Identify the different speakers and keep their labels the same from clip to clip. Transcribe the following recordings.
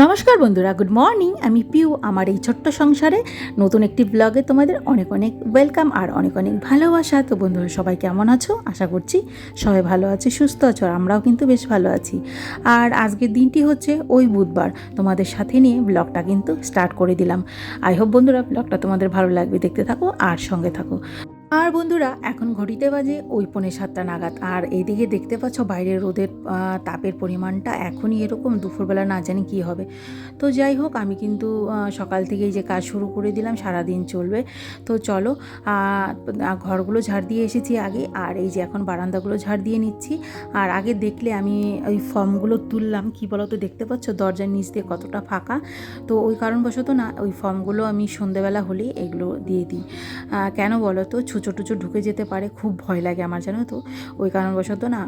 Speaker 1: নমস্কার বন্ধুরা, good morning. আমি পিউ। আমার এই ছোট্ট সংসারে নতুন একটি ব্লগে তোমাদের অনেক অনেক ওয়েলকাম আর অনেক অনেক ভালোবাসা। তো বন্ধুরা, সবাই কেমন আছো? আশা করছি সবাই ভালো আছে, সুস্থ আছো, আর আমরাও কিন্তু বেশ ভালো আছি। আর আজকের দিনটি হচ্ছে ওই বুধবার, তোমাদের সাথে নিয়ে ব্লগটা কিন্তু স্টার্ট করে দিলাম। আই হোপ বন্ধুরা ব্লগটা তোমাদের ভালো লাগবে, দেখতে থাকো আর সঙ্গে থাকো। আর বন্ধুরা, এখন ঘড়িতে বাজে ওই 6:45 নাগাদ। আর এইদিকে দেখতে পাচ্ছ বাইরের রোদের তাপের পরিমাণটা এখনই এরকম, দুপুরবেলা না জানি কী হবে। তো যাই হোক, আমি কিন্তু সকাল থেকেই যে কাজ শুরু করে দিলাম, সারাদিন চলবে। তো চলো, ঘরগুলো ঝাড় দিয়ে এসেছি আগে, আর এই যে এখন বারান্দাগুলো ঝাড় দিয়ে নিচ্ছি। আর আগে দেখলে আমি ওই ফর্মগুলো তুললাম, কী বলো তো, দেখতে পাচ্ছ দরজার নিচ দিয়ে কতটা ফাঁকা। তো ওই কারণবশত না ওই ফর্মগুলো আমি সন্ধেবেলা হলেই এগুলো দিয়ে দিই। কেন বলো তো, ছুঁচো টুচো ঢুকে যেতে পারে, খুব ভয় লাগে আমার, জানো তো। ওই কারণবশত না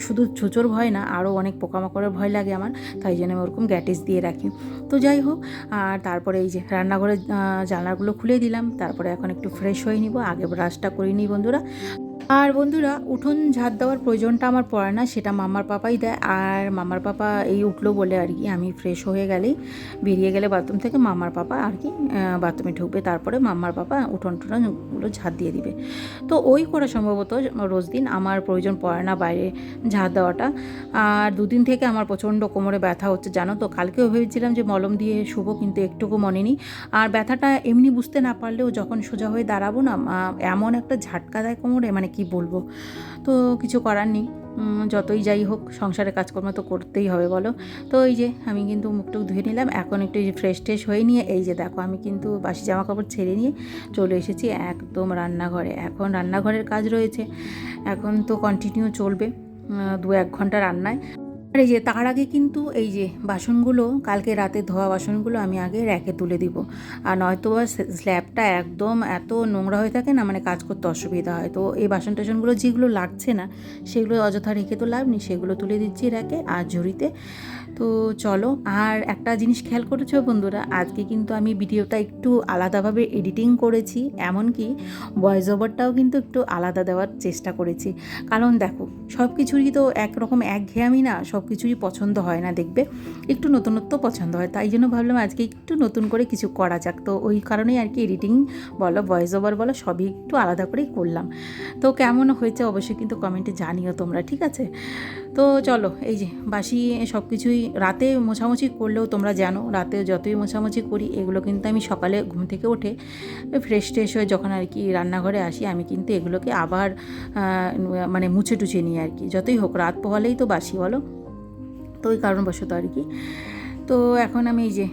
Speaker 1: শুধু ছুঁচোর ভয় না, আরও অনেক পোকামাকড়ের ভয় লাগে আমার, তাই জন্য আমি ওরকম গ্যাটিস দিয়ে রাখি। তো যাই হোক, আর তারপরে এই যে রান্নাঘরের জানলাগুলো খুলে দিলাম। তারপরে এখন একটু ফ্রেশ হয়ে নিব, আগে ব্রাশটা করে নিই বন্ধুরা। আর বন্ধুরা, উঠোন ঝাড় দেওয়ার প্রয়োজনটা আমার পড়ে না, সেটা মামার পাপাই দেয়। আর মামার পাপা এই উঠলো বলে আর কি, আমি ফ্রেশ হয়ে গেলেই, বেরিয়ে গেলে বাথরুম থেকে মামার পাপা আর কি বাথরুমে ঢুকবে, তারপরে মামার পাপা উঠোন টুঠোনগুলো ঝাড় দিয়ে দিবে। তো ওই করে সম্ভবত রোজ দিন আমার প্রয়োজন পড়ে না বাইরে ঝাড় দেওয়াটা। আর দুদিন থেকে আমার প্রচণ্ড কোমরে ব্যথা হচ্ছে, জানো তো। কালকেও ভেবেছিলাম যে মলম দিয়ে শুবো, কিন্তু একটুকু মনে নেই। আর ব্যথাটা এমনি বুঝতে না পারলেও যখন সোজা হয়ে দাঁড়াবো না, এমন একটা ঝাটকা দেয় কোমরে, মানে কি বলবো। তো কিছু করার নেই, যতই যাই হোক সংসারে কাজকর্ম তো করতেই হবে বলো। তো এই যে আমি কিন্তু মুখটুক ধুয়ে নিলাম, এখন একটু ফ্রেশ ট্রেশ হয়ে নিয়ে এই যে দেখো, আমি কিন্তু বাসি জামা কাপড় ছেড়ে নিয়ে চলে এসেছি একদম রান্নাঘরে। এখন রান্নাঘরের কাজ রয়েছে, এখন তো কন্টিনিউ চলবে 2-1 ঘন্টা রান্নায়। আর এই যে তার আগে কিন্তু এই যে বাসনগুলো, কালকে রাতে ধোয়া বাসনগুলো আমি আগে র্যাকে তুলে দিব। আর নয়তো বা স্ল্যাবটা একদম এত নোংরা হয়ে থাকে না, মানে কাজ করতে অসুবিধা হয়। তো এই বাসন টাসনগুলো যেগুলো লাগছে না, সেগুলো অযথা রেখে তো লাভ নেই, সেগুলো তুলে দিচ্ছি র্যাকে আর ঝুড়িতে। তো চলো, আর একটা জিনিস খেয়াল করেছো বন্ধুরা, আজকে কিন্তু আমি ভিডিওটা একটু আলাদাভাবে এডিটিং করেছি, এমনকি ভয়েস ওভারটাও কিন্তু একটু আলাদা দেওয়ার চেষ্টা করেছি। কারণ দেখো, সব কিছুরই তো একরকম একঘেয়েমি না, সব কিছুরই পছন্দ হয় না, দেখবে একটু নতুনত্ব পছন্দ হয়। তাই জন্য ভাবলাম আজকে একটু নতুন করে কিছু করা যাক। তো ওই কারণেই আর কি এডিটিং বলো, ভয়েস ওভার বলো, সবই একটু আলাদা করেই করলাম। তো কেমন হয়েছে অবশ্যই কিন্তু কমেন্টে জানিও তোমরা, ঠিক আছে? তো চলো, এই যে বাসি সব কিছুই রাতে মোছামুছি করলেও তোমরা জানো, রাতে যতই মোছামুছি করি, এগুলো কিন্তু আমি সকালে ঘুম থেকে উঠে ফ্রেশ ট্রেশ হয়ে যখন আর কি রান্নাঘরে আসি, আমি কিন্তু এগুলোকে আবার মানে মুছে টুছে নিই আর কি। যতই হোক রাত পোহালেই তো বাসি বলো, তো ওই কারণবশত আর কি। তো এখন আমি এই যে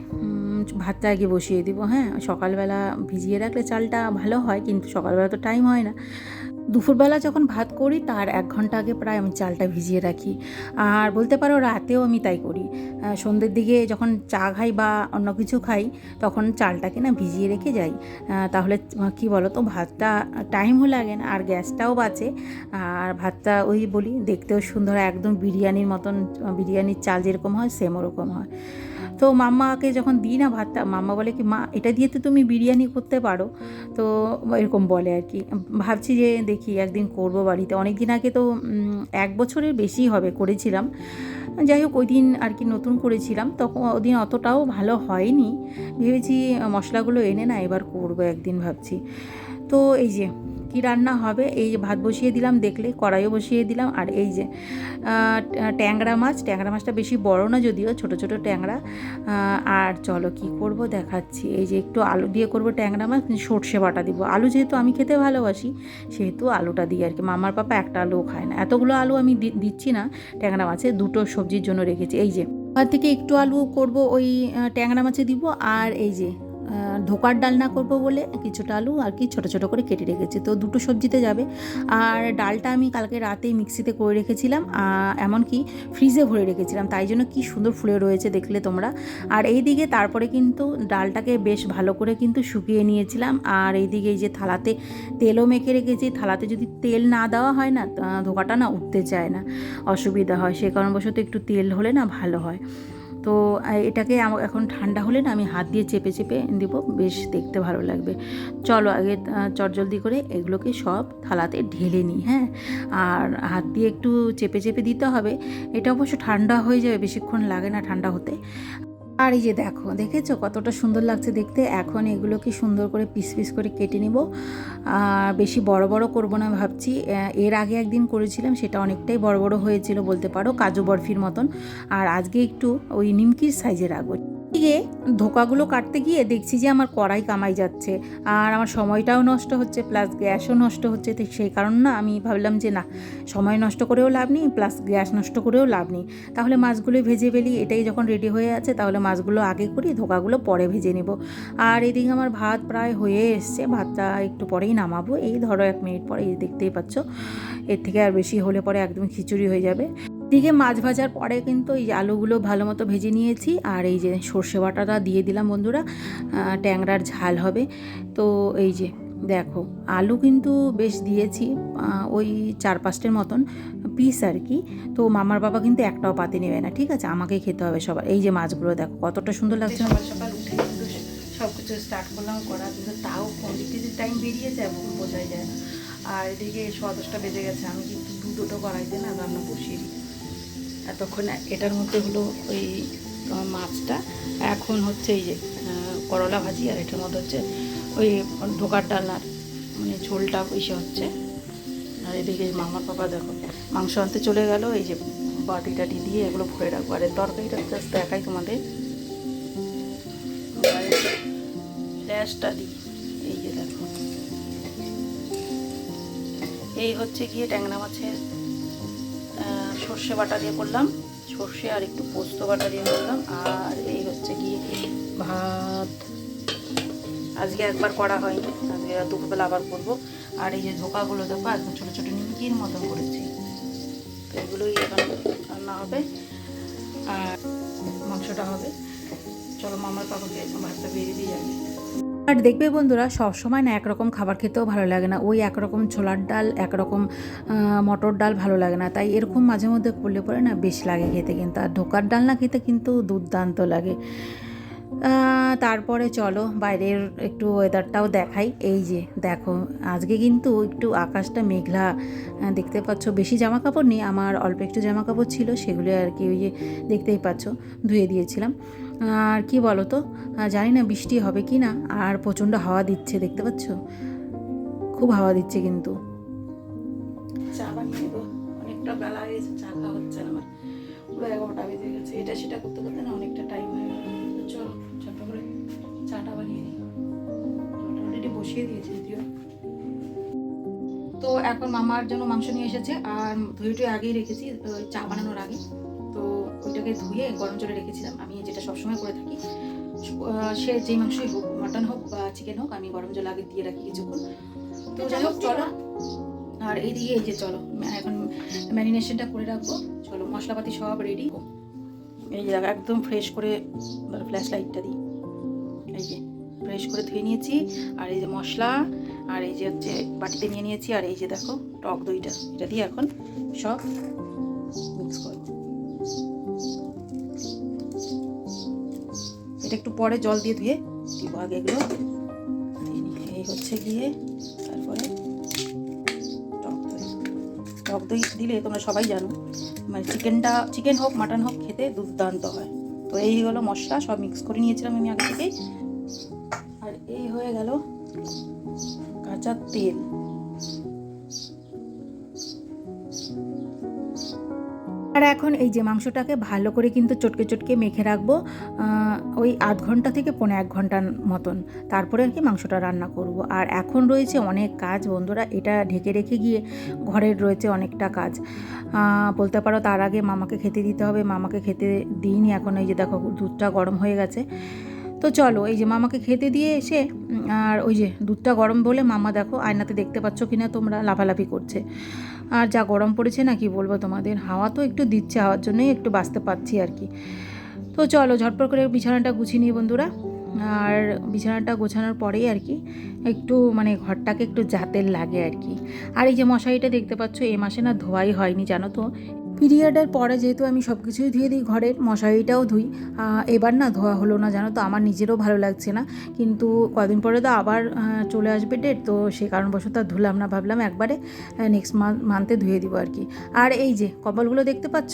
Speaker 1: ভাতটা আগে বসিয়ে দিব। হ্যাঁ, সকালবেলা ভিজিয়ে রাখলে চালটা ভালো হয়, কিন্তু সকালবেলা তো টাইম হয় না। দুপুরবেলা যখন ভাত করি তার 1 ঘন্টা আগে প্রায় আমি চালটা ভিজিয়ে রাখি। আর বলতে পারো রাতেও আমি তাই করি। সন্ধ্যের দিকে যখন চা খাই বা অন্য কিছু খাই, তখন চালটাকে না ভিজিয়ে রেখে যাই। তাহলে কি বলো তো, ভাতটা টাইমও লাগে না আর গ্যাসটাও বাঁচে। আর ভাতটা ওই বলি দেখতেও সুন্দর, একদম বিরিয়ানির মতন, বিরিয়ানির চাল যেরকম হয় সেম ওরকম হয়। তো মাম্মাকে যখন দিই না ভাতটা, মাম্মা বলে কি, মা এটা দিয়ে তো তুমি বিরিয়ানি করতে পারো। তো এরকম বলে আর কি। ভাবছি যে দেখি একদিন করব বাড়িতে। অনেক দিন আগে তো 1 বছরের বেশি হবে করেছিলাম। যাই হোক, ওই দিন আর কি নতুন করেছিলাম, তখন ওদিন অতটাও ভালো হয়নি। ভেবেছি মশলাগুলো এনে না এবার করব একদিন, ভাবছি। তো এই যে কী রান্না হবে, এই যে ভাত বসিয়ে দিলাম, দেখলে কড়াইও বসিয়ে দিলাম। আর এই যে ট্যাংরা মাছ, ট্যাংরা মাছটা বেশি বড় না যদিও, ছোট ছোট ট্যাংরা। আর চলো কি করব দেখাচ্ছি। এই যে একটু আলু দিয়ে করব ট্যাংরা মাছ, সর্ষে বাটা দিব। আলু যেহেতু আমি খেতে ভালোবাসি, সেহেতু আলুটা দিই আর কি। মামার পাপা একটা আলুও খায় না। এতগুলো আলু আমি দিচ্ছি না ট্যাংরা মাছে, 2টো সবজির জন্য রেখেছি। এই যে আর থেকে একটু আলু করব ওই ট্যাংরা মাছে দিব। আর এই যে ধোকার ডালনা করব বলে কিছুটা আলু আর কি ছোটো ছোটো করে কেটে রেখেছি, তো 2টো সবজিতে যাবে। আর ডালটা আমি কালকে রাতেই মিক্সিতে করে রেখেছিলাম, এমনকি ফ্রিজে ভরে রেখেছিলাম, তাই জন্য কি সুন্দর ফুলে রয়েছে দেখলে তোমরা। আর এই দিকে তারপরে কিন্তু ডালটাকে বেশ ভালো করে কিন্তু শুকিয়ে নিয়েছিলাম। আর এইদিকে এই যে থালাতে তেলও মেখে রেখেছি। থালাতে যদি তেল না দেওয়া হয় না, ধোকাটা না উঠতে চায় না, অসুবিধা হয়। সে কারণবশত একটু তেল হলে না ভালো হয়। তো এটাকে এখন ঠান্ডা হলে না আমি হাত দিয়ে চেপে চেপে দেবো, বেশ দেখতে ভালো লাগবে। চলো আগে চটজলদি করে এগুলোকে সব থালাতে ঢেলে নিই। হ্যাঁ, আর হাত দিয়ে একটু চেপে চেপে দিতে হবে। এটা অবশ্য ঠান্ডা হয়ে যাবে, বেশিক্ষণ লাগে না ঠান্ডা হতে। আর এই যে দেখো, দেখেছো কতটা সুন্দর লাগছে দেখতে। এখন এগুলোকে সুন্দর করে পিস পিস করে কেটে নিব। বেশি বড় বড় করব না ভাবছি। এর আগে একদিন করেছিলাম, সেটা অনেকটাই বড় বড় হয়েছিল বলতে পারো, কাজু বরফির মতন। আর আজকে একটু ওই নিমকির সাইজে রাখবো। এদিকে ধোকাগুলো কাটতে গিয়ে দেখছি যে আমার কড়াই কামাই যাচ্ছে, আর আমার সময়টাও নষ্ট হচ্ছে, প্লাস গ্যাসও নষ্ট হচ্ছে। তো সেই কারণ না আমি ভাবলাম যে না, সময় নষ্ট করেও লাভ নেই, প্লাস গ্যাস নষ্ট করেও লাভ নেই। তাহলে মাছগুলো ভেজে ফেলি, এটাই যখন রেডি হয়ে আছে তাহলে মাছগুলো আগে করি, ধোকাগুলো পরে ভেজে নেব। আর এদিকে আমার ভাত প্রায় হয়ে এসছে, ভাতটা একটু পরেই নামাবো, এই ধরো 1 মিনিট পরে, এই দেখতেই পাচ্ছ। এর থেকে আর বেশি হলে পরে একদম খিচুড়ি হয়ে যাবে। এদিকে মাছ ভাজার পরে কিন্তু এই আলুগুলো ভালো মতো ভেজে নিয়েছি, আর এই যে সর্ষে বাটাটা দিয়ে দিলাম বন্ধুরা, ট্যাংরার ঝাল হবে। তো এই যে দেখো, আলু কিন্তু বেশ দিয়েছি, ওই 4-5টের মতন পিস আর কি। তো মামার বাবা কিন্তু একটাও পাতে নেবে না, ঠিক আছে, আমাকেই খেতে হবে সবার। এই যে মাছগুলো দেখো কতটা সুন্দর লাগছে। সকাল সকাল উঠে কিন্তু সব কিছু স্টার্ট করলাম করা, কিন্তু তাও কোন দিক থেকে টাইম বেরিয়ে যায় বোঝাই যায় না। আর এদিকে 10:10টা বেজে গেছে, আমি কিন্তু দুটো কড়াইতে না রান্না বসিয়ে দিই। এতক্ষণ এটার মধ্যে হলো ওই মাছটা, এখন হচ্ছে এই যে করলা ভাজি, আর এটার মধ্যে হচ্ছে ওই ঢোকার ডালনার মানে ঝোলটা ইসে হচ্ছে। আর এদিকে মামার পাপা দেখো মাংস আনতে চলে গেল, এই যে বাটি টাটি দিয়ে এগুলো ভরে রাখবো। আর এর তরকারিটা জাস্ট দেখাই তোমাদের, গ্যাসটা দিই। এই যে দেখো, এই হচ্ছে গিয়ে ট্যাংরা মাছের সর্ষে বাটা দিয়ে করলাম, সর্ষে আর একটু পোস্ত বাটা দিয়ে করলাম। আর এই হচ্ছে গিয়ে ভাত, আজকে একবার করা হয়নি, আজকে দুপুরবেলা আবার করবো। আর এই যে ধোকাগুলো দেখো একদম ছোটো ছোটো নিমকির মতন করেছি। তো এগুলোই এখন রান্না হবে, আর মাংসটা হবে। চলো মামার পাপাকে ভাতটা বেরিয়ে দিয়ে যাবে। আর দেখবে বন্ধুরা, সবসময় না একরকম খাবার খেতেও ভালো লাগে না, ওই একরকম ছোলার ডাল, একরকম মটর ডাল ভালো লাগে না। তাই এরকম মাঝে মধ্যে করলে পরে না বেশ লাগে খেতে, কিন্তু আর ঢোকার ডাল না খেতে কিন্তু দুর্দান্ত লাগে। তারপরে চলো বাইরের একটু ওয়েদারটাও দেখাই। এই যে দেখো, আজকে কিন্তু একটু আকাশটা মেঘলা দেখতে পাচ্ছ। বেশি জামা কাপড় নেই, আমার অল্প একটু জামা কাপড় ছিল, সেগুলো আর কি ওই যে দেখতেই পাচ্ছ ধুয়ে দিয়েছিলাম। আর কি বলো তো, জানি না বৃষ্টি হবে কি না। আর প্রচণ্ড হাওয়া দিচ্ছে, দেখতে পাচ্ছ, খুব হাওয়া দিচ্ছে। কিন্তু চা বানিয়ে দেবো, অনেকটা বেলা হয়ে গেছে, চা খাওয়া হচ্ছে না আমার, পুরো 11টা বেজে গেছে। এটা সেটা করতে করতে না অনেকটা টাইম হয়ে গেল। চলো ছোট্ট করে চাটা বানিয়ে নিই, অলরেডি বসিয়ে দিয়েছি যদিও। তো এখন মামার জন্য মাংস নিয়ে এসেছে, আর ধুয়ে আগেই রেখেছি চা বানানোর আগে। তো ওইটাকে ধুয়ে গরম জলে রেখেছিলাম, আমি যেটা সবসময় করে থাকি। সে যেই মাংসই হোক, মাটন হোক বা চিকেন হোক, আমি গরম জল আগে দিয়ে রাখি কিছুক্ষণ। তো যাই হোক চলো, আর এইদিকে এই যে চলো এখন ম্যারিনেশনটা করে রাখবো। চলো মশলাপাতি সব রেডি। এই যে একদম ফ্রেশ করে ফ্ল্যাশ লাইটটা দিই, এই যে ফ্রেশ করে ধুয়ে নিয়েছি। আর এই যে মশলা, আর এই যে হচ্ছে বাটিতে নিয়ে নিয়েছি। আর এই যে দেখো টক দইটা, এটা দিয়ে এখন সব মিক্স করবো। এটা একটু পরে জল দিয়ে ধুয়ে দিব, আগে এগুলো এই হচ্ছে গিয়ে। তারপরে টক দই দিলে তোমরা সবাই জানো, মানে চিকেন হোক মাটন হোক খেতে দুর্দান্ত হয়। তো এই হলো মশলা, সব মিক্স করে নিয়েছিলাম আমি আগে থেকেই। আর এই হয়ে গেল কাঁচা তেল। আর এখন এই যে মাংসটাকে ভালো করে কিন্তু চটকে চটকে মেখে রাখবো, ওই 0.5 ঘন্টা থেকে 1.5 ঘন্টার মতন। তারপরে আর কি মাংসটা রান্না করব। আর এখন রয়েছে অনেক কাজ বন্ধুরা, এটা ঢেকে রেখে গিয়ে ঘরের রয়েছে অনেকটা কাজ বলতে পারো। তার আগে মামাকে খেতে দিতে হবে, মামাকে খেতে দিইনি এখন। এই যে দেখো দুধটা গরম হয়ে গেছে। তো চলো এই যে মামাকে খেতে দিয়ে এসে, আর ওই যে দুধটা গরম বলে মামা দেখো আয়নাতে দেখতে পাচ্ছ কিনা তোমরা, লাফালাফি করছে। আর যা গরম পড়েছে না কি বলবো তোমাদের, হাওয়া তো একটু দিচ্ছে, হাওয়ার জন্যই একটু বাঁচতে পারছি আর কি। তো চলো ঝটপট করে বিছানাটা গুছিয়ে নিই বন্ধুরা। আর বিছানাটা গোছানোর পরেই আর কি একটু মানে ঘরটাকে একটু জাতের লাগে আর কি। আর এই যে মশারিটা দেখতে পাচ্ছ, এই মাসে না ধোয়াই হয়নি জানো তো, পিরিয়ডের পরে যেহেতু আমি সব কিছুই ধুয়ে দিই, ঘরের মশারিটাও ধুই, এবার না ধোয়া হলো না জানো তো, আমার নিজেরও ভালো লাগছে না, কিন্তু কদিন পরে তো আবার চলে আসবে ডেট, তো সে কারণবশত আর ধুলাম না, ভাবলাম একবারে নেক্সট মান্থে ধুয়ে দিব আর কি। আর এই যে কম্বলগুলো দেখতে পাচ্ছ,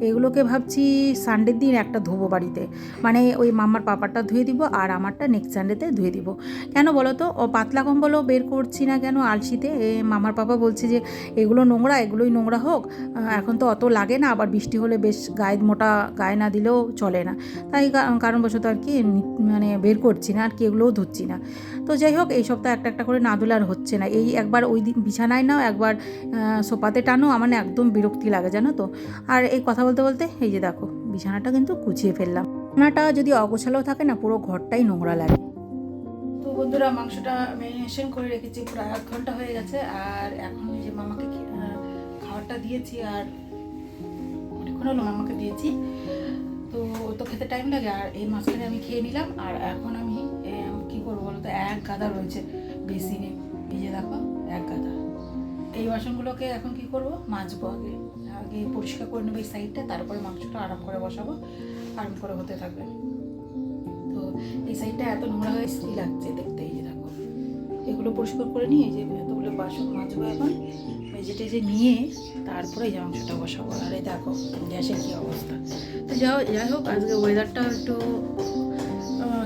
Speaker 1: এগুলোকে ভাবছি সানডের দিন একটা ধোবো বাড়িতে, মানে ওই মাম্মার পাপারটা ধুয়ে দিব আর আমারটা নেক্সট সানডেতে ধুয়ে দিব। কেন বলো তো, ও পাতলা কম্বলও বের করছি না কেন আলসিতে, মামার পাপা বলছে যে এগুলো নোংরা, এগুলোই নোংরা হোক, এখন তো অত লাগে না, আবার বৃষ্টি হলে বেশ গায়ে মোটা গায়ে না দিলেও চলে না, তাই কারণবশত আর কি মানে বের করছি না আর কি, এগুলোও ধুচ্ছি না। তো যাই হোক, এই সপ্তাহে একটা একটা করে না ধুলে আর হচ্ছে না, এই একবার ওই দিন বিছানায় নাও, একবার সোফাতে টানো, আমার না একদম বিরক্তি লাগে জানো তো। আর এই কথা বলতে বলতে এই যে দেখো বিছানাটা কিন্তু গুছিয়ে ফেললাম, বিছানাটা যদি অগোছালো থাকে না পুরো ঘরটাই নোংরা লাগে। তো বন্ধুরা, মাংসটা ম্যারিনেশন করে রেখেছি প্রায় 1 ঘন্টা হয়ে গেছে, আর এখন এই যে মামাকে খাবারটা দিয়েছি, আর অনেকক্ষণ হলো মামাকে দিয়েছি, তো খেতে টাইম লাগে, আর এই মাঝখানে আমি খেয়ে নিলাম। আর এখন আমি কী করবো বলো তো, এক গাদা রয়েছে বেসিনে, এই যে দেখো এক গাদা, এই বাসনগুলোকে এখন কি করব, মাজবো, আগে আগে পরিষ্কার করে নেবো এই সাইডটা, তারপরে মাংসটা আরাম করে বসাবো, আরাম করে হতে থাকবে। তো এই সাইডটা এত নোংরা হয়ে স্থির লাগছে দেখতে, এই যে দেখো এগুলো পরিষ্কার করে নিয়ে এই যে এতগুলো বাসন মাজবো এখন, মেজে টেজে নিয়ে তারপরে এই যে মাংসটা বসাবো। আর এই দেখো গ্যাসের কী অবস্থা। তো যাই হোক, আজকে ওয়েদারটা একটু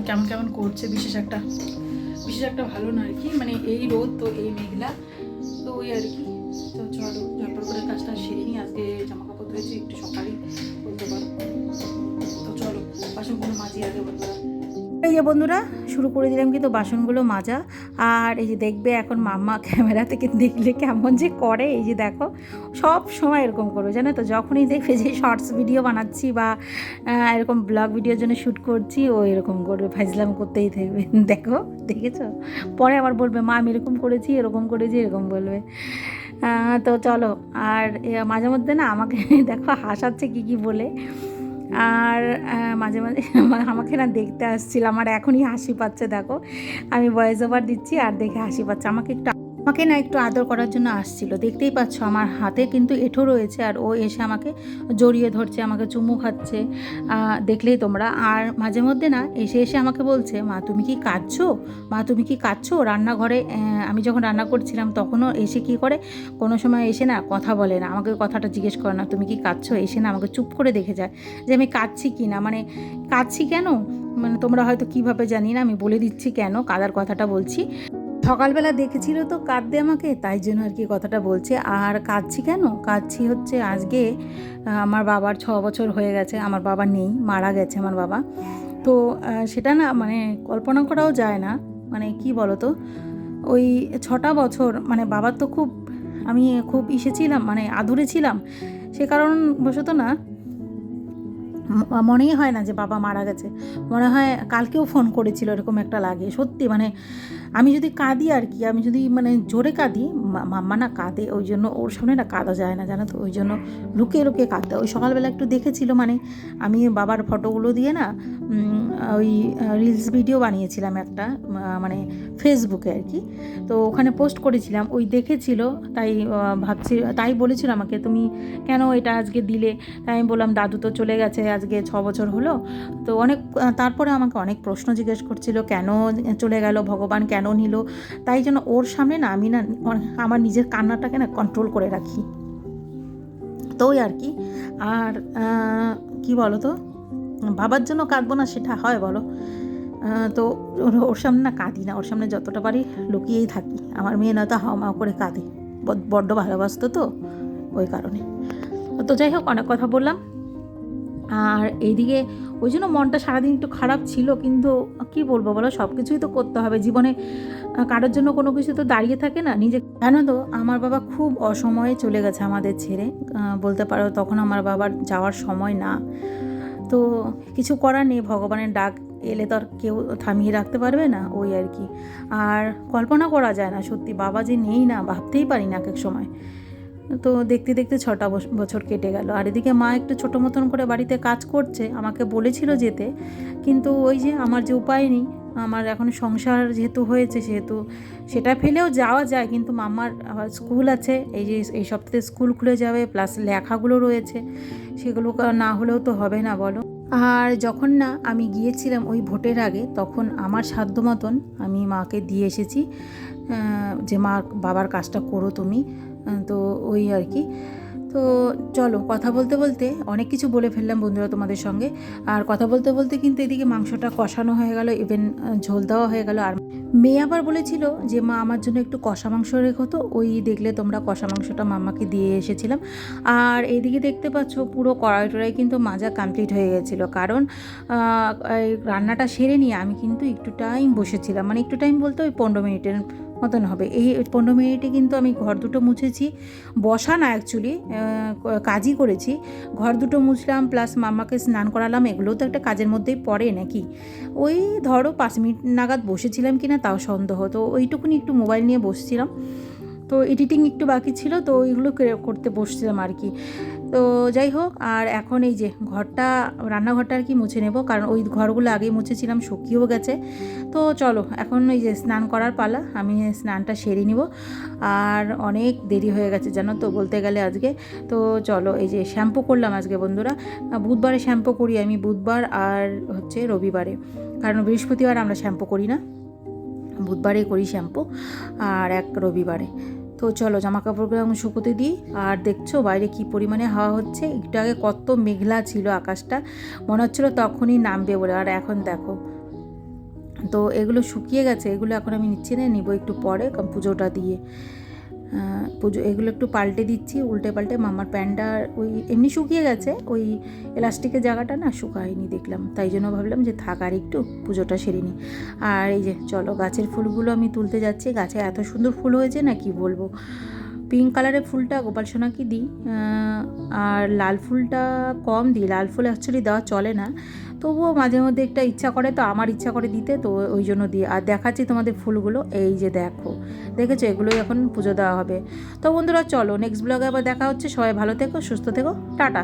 Speaker 1: কেমন কেমন করছে, বিশেষ একটা ভালো না আর কি, মানে এই রোদ তো এই মেঘলা, তো ওই আর কি। তো চলো ঝটপট করে কাজটা সেরে নিই, আজকে জামা কাপড় ধুয়েছি একটু সকালেই বলতে পারো। তো চলো বাসনগুলো মাজি আগে বন্ধুরা। এই যে বন্ধুরা, শুরু করে দিলাম কিন্তু বাসনগুলো মাজা। আর এই যে দেখবে এখন মাম্মা ক্যামেরা থেকে দেখলে কেমন যে করে, এই যে দেখো সব সময় এরকম করবে জানো তো, যখনই দেখবে যে শর্টস ভিডিও বানাচ্ছি বা এরকম ব্লগ ভিডিওর জন্য শ্যুট করছি, ও এরকম করবে, ফাইজলাম করতেই থাকবে। দেখো দেখেছো, পরে আবার বলবে মা আমি এরকম করেছি এরকম বলবে। তো চলো, আর মাঝে মধ্যে না আমাকে দেখো হাসাচ্ছে কী বলে, আর মাঝে মাঝে আমাকে না দেখতে আসছিল, আমার এখনই হাসি পাচ্ছে, দেখো আমি ভয়েস ওভার দিচ্ছি আর দেখে হাসি পাচ্ছে, আমাকে না একটু আদর করার জন্য আসছিল, দেখতেই পাচ্ছ আমার হাতে কিন্তু এঁঠো রয়েছে, আর ও এসে আমাকে জড়িয়ে ধরছে, আমাকে চুমু খাচ্ছে, দেখলেই তোমরা। আর মাঝে মধ্যে না এসে আমাকে বলছে মা তুমি কি কাঁদছো রান্নাঘরে, আমি যখন রান্না করছিলাম তখনও এসে কি করে, কোনো সময় এসে না কথা বলে না, আমাকে কথাটা জিজ্ঞেস করে না তুমি কি কাঁদছো, এসে না আমাকে চুপ করে দেখে যায় যে আমি কাঁদছি কি না, মানে কাঁদছি কেন, মানে তোমরা হয়তো কীভাবে জানি না, আমি বলে দিচ্ছি কেন কাদার কথাটা বলছি। সকালবেলা দেখেছিল তো কাঁদতে আমাকে, তাই জন্য আর কি কথাটা বলছে। আর কাঁদছি হচ্ছে আজকে আমার বাবার 6 বছর হয়ে গেছে, আমার বাবা নেই, মারা গেছে আমার বাবা। তো সেটা না মানে কল্পনা করাও যায় না, মানে কি বলো তো, ওই 6টা বছর মানে বাবার তো আমি খুব ছিলাম, মানে আদুরে ছিলাম, সে কারণবশত না মনেই হয় না যে বাবা মারা গেছে, মনে হয় কালকেও ফোন করেছিল এরকম একটা লাগে সত্যি। মানে আমি যদি কাঁদি আর কি, আমি যদি মানে জোরে কাঁদি, মাম্মা না কাঁদে, ওই জন্য ওর সামনে না কাঁদা যায় না জানো তো, ওই জন্য লুকিয়ে কাঁদতে। ওই সকালবেলা একটু দেখেছিল, মানে আমি বাবার ফটোগুলো দিয়ে না ওই রিলস ভিডিও বানিয়েছিলাম একটা, মানে ফেসবুকে আর কি, তো ওখানে পোস্ট করেছিলাম, ওই দেখেছিল, তাই বলেছিল আমাকে তুমি কেন এটা আজকে দিলে, তাই আমি বললাম দাদু তো চলে গেছে আজকে 6 বছর হলো। তো তারপরে আমাকে অনেক প্রশ্ন জিজ্ঞেস করছিল কেন চলে গেল, ভগবান কেন নিল, তাই জন্য ওর সামনে না আমি না আমার নিজের কান্নাটাকে না কন্ট্রোল করে রাখি, তো ওই আর কি। আর কি বলো তো, বাবার জন্য কাঁদবো না সেটা হয় বলো, তো ওর সামনে না কাঁদি না, ওর সামনে যতটা পারি লুকিয়েই থাকি। আমার মেয়ে নয়তো হাওমাও করে কাঁদে, বড্ড ভালোবাসতো তো ওই কারণে। তো যাই হোক, অনেক কথা বললাম। আর এইদিকে ওই জন্য মনটা সারাদিন একটু খারাপ ছিল, কিন্তু কি বলবো বলো, সব কিছুই তো করতে হবে জীবনে, কারোর জন্য কোনো কিছু তো দাঁড়িয়ে থাকে না নিজে। জানো তো আমার বাবা খুব অসময়ে চলে গেছে আমাদের ছেড়ে, বলতে পারো তখন আমার বাবার যাওয়ার সময় না, তো কিছু করার নেই, ভগবানের ডাক এলে তো আর কেউ থামিয়ে রাখতে পারবে না, ওই আর কি। আর কল্পনা করা যায় না সত্যি, বাবা যে নেই না, ভাবতেই পারি না এক এক সময়। তো দেখতে দেখতে 6টা বছর কেটে গেল। আর এদিকে মা একটু ছোটো মতন করে বাড়িতে কাজ করছে, আমাকে বলেছিল যেতে, কিন্তু ওই যে আমার যে উপায় নেই, আমার এখন সংসার যেহেতু হয়েছে সেহেতু সেটা ফেলেও যাওয়া যায়, কিন্তু মামার স্কুল আছে, এই যে এই সপ্তাহে স্কুল খুলে যাবে, প্লাস লেখাগুলো রয়েছে, সেগুলো না হলেও তো হবে না বলো। আর যখন না আমি গিয়েছিলাম ওই ভোটের আগে, তখন আমার সাধ্য মতন আমি মাকে দিয়ে এসেছি যে মা বাবার কাজটা করো তুমি, তো ওই আর কি। তো চলো, কথা বলতে বলতে অনেক কিছু বলে ফেললাম বন্ধুরা তোমাদের সঙ্গে। আর কথা বলতে বলতে কিন্তু এদিকে মাংসটা কষানো হয়ে গেল, ইভেন ঝোল দেওয়া হয়ে গেল। আর মেয়ে আবার বলেছিল যে মা আমার জন্য একটু কষা মাংস রেখো, তো ওই দেখলে তোমরা কষা মাংসটা মাম্মাকে দিয়ে এসেছিলাম। আর এদিকে দেখতে পাচ্ছ পুরো কড়াই টড়াই কিন্তু মাজা কমপ্লিট হয়ে গেছিলো, কারণ রান্নাটা সেরে নিয়ে আমি কিন্তু একটু টাইম বসেছিলাম, মানে একটু টাইম বলতে ওই 15 মিনিটের মতন হবে। এই 15 মিনিটে কিন্তু আমি ঘর দুটো মুছেছি, বসা না অ্যাকচুয়ালি কাজই করেছি। ঘর দুটো মুছলাম, প্লাস মাম্মাকে স্নান করালাম, এগুলোও তো একটা কাজের মধ্যেই পড়ে নাকি। ওই ধরো 5 মিনিট নাগাদ বসেছিলাম কি না তাও সন্দেহ, তো ওইটুকুনি একটু মোবাইল নিয়ে বসছিলাম, তো এডিটিং একটু বাকি ছিল, তো ওইগুলো করতে বসছিলাম আর কি। তো যাই হোক, আর এখন এই যে ঘরটা, রান্নাঘরটা আর কি মুছে নেব, কারণ ওই ঘরগুলো আগেই মুছেছিলাম, শুকিয়েও গেছে। তো চলো এখন এই যে স্নান করার পালা, আমি স্নানটা সেরে নিব। আর অনেক দেরি হয়ে গেছে জানো তো বলতে গেলে আজকে। তো চলো, এই যে শ্যাম্পু করলাম আজকে বন্ধুরা, বুধবারে শ্যাম্পু করি আমি, বুধবার আর হচ্ছে রবিবারে, কারণ বৃহস্পতিবার আমরা শ্যাম্পু করি না, বুধবারে করি শ্যাম্পু, আর এক রবিবারে। তো চলো জামা কাপড়গুলো এখন শুকোতে দিই। আর দেখছো বাইরে কি পরিমাণে হাওয়া হচ্ছে, একটু আগে কত মেঘলা ছিল আকাশটা, মনে হচ্ছিলো তখনই নামবে বলে, আর এখন দেখো। তো এগুলো শুকিয়ে গেছে, এগুলো এখন আমি নিচ্ছি না, নিব একটু পরে পুজোটা দিয়ে। পুজো এগুলো একটু পাল্টে দিচ্ছি, উল্টে পাল্টে। মামার প্যান্টটা ওই এমনি শুকিয়ে গেছে, ওই এলাস্টিকের জায়গাটা না শুকায়নি দেখলাম, তাই জন্য ভাবলাম যে থাক আর একটু পুজোটা সেরে নিই। আর এই যে চলো গাছের ফুলগুলো আমি তুলতে যাচ্ছি, গাছে এত সুন্দর ফুল হয়েছে না কি বলবো। পিঙ্ক কালারের ফুলটা গোপাল সোনাকে দিই, আর লাল ফুলটা কম দিই, লাল ফুল অ্যাকচুয়ালি দেওয়া চলে না, তবুও মাঝে মধ্যে একটা ইচ্ছা করে, তো আমার ইচ্ছা করে দিতে, তো ওই জন্য দিই। আর দেখাচ্ছি তোমাদের ফুলগুলো, এই যে দেখো, দেখেছো, এগুলোই এখন পুজো দেওয়া হবে। তো বন্ধুরা চলো, নেক্সট ব্লগে আবার দেখা হচ্ছে, সবাই ভালো থেকো, সুস্থ থেকো, টাটা।